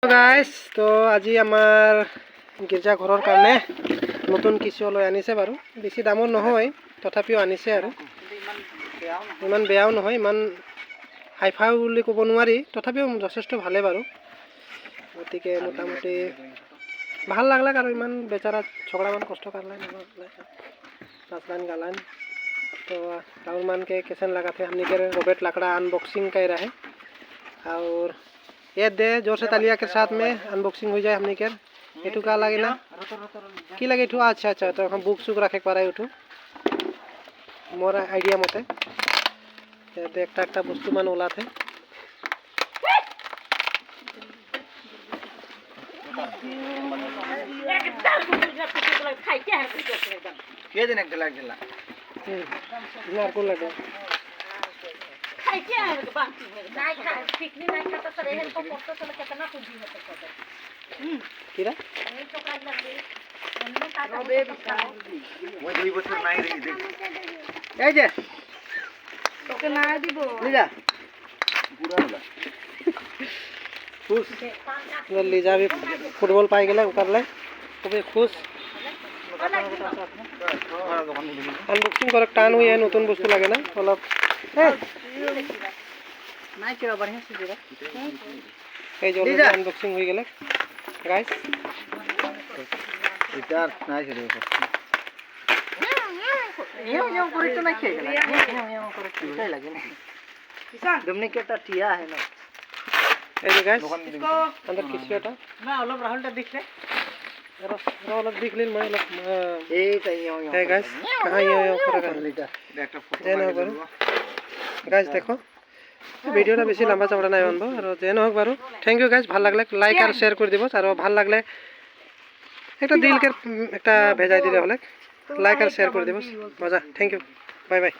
guys তো আজি আমাৰ গীৰ্জা ঘৰৰ কাৰণে নতুন কিছু লৈ আনিছে বাৰু বেছি দামৰ নহয় তথাপিও আনিছে আৰু ইমান বেয়াও নহয় ইমান হাইফাই বুলি ক'ব নোৱাৰি তথাপিও যথেষ্ট ভালে বাৰু গতিকে মোটামুটি ভাল লাগলাক আৰু ইমান বেচাৰা ঝগড়ামান কষ্ট करलाइन नाचलाइन गालाइन तो राहुल मान के कैसन लगा थे हमने के रोबोट लकड़ा अनबॉक्सिंग कर रहा है और ये दे जोर से तालिया के साथ में अनबॉक्सिंग हो जाए हमने के एटू का लगे ना की लगे एटू अच्छा अच्छा तो हम बुक सुक रखे पारा एटू मोर आइडिया मते एक वस्तु मान ओला थे के दिन एक दिला दिला नार को लगा खाई के है के बात नहीं खा पिकनी नहीं खाता तो रहन को फोटो चला कितना कुछ भी होता है किरा नहीं तो काट लगे हमने काटा वो दुई बছর নাই রে দেখ এই যে তোকে না দিব লিজা পুরা হলা खुश लिजा भी फुटबॉल पाई गले उतरले खूबे खुश अनबॉक्सिंग कर टान हुई है नतून बस्तु लगे ना अलग নাই কেবা बढ़िया से देगा এই যে अनबॉक्सिंग हो गले गाइस এটা নাই ছেড়ে ये করে তো না খেয়ে গেল ये করে কি লাগে না किसान तुमने केटा टिया है ना এই যে गाइस इसको अंदर किसी এটা ना অলপ রাহুলটা দেখলে अलग देख लेन मैं अलग এই তাই है गाइस कहां ये करेगा এটা একটা ফটো যেন হোক বাৰু গাইস দেখো ভিডিওটা বেছি লম্বা চওড়া নাই আনব আৰু যেন হোক বাৰু থ্যাংক ইউ গাইস ভাল লাগলে লাইক আৰু শেয়ার কৰি দিব আৰু ভাল লাগলে একটা দিল কে একটা ভেজাই দিলে হলে লাইক আর শেয়ার করে দিব মজা থ্যাংক ইউ বাই বাই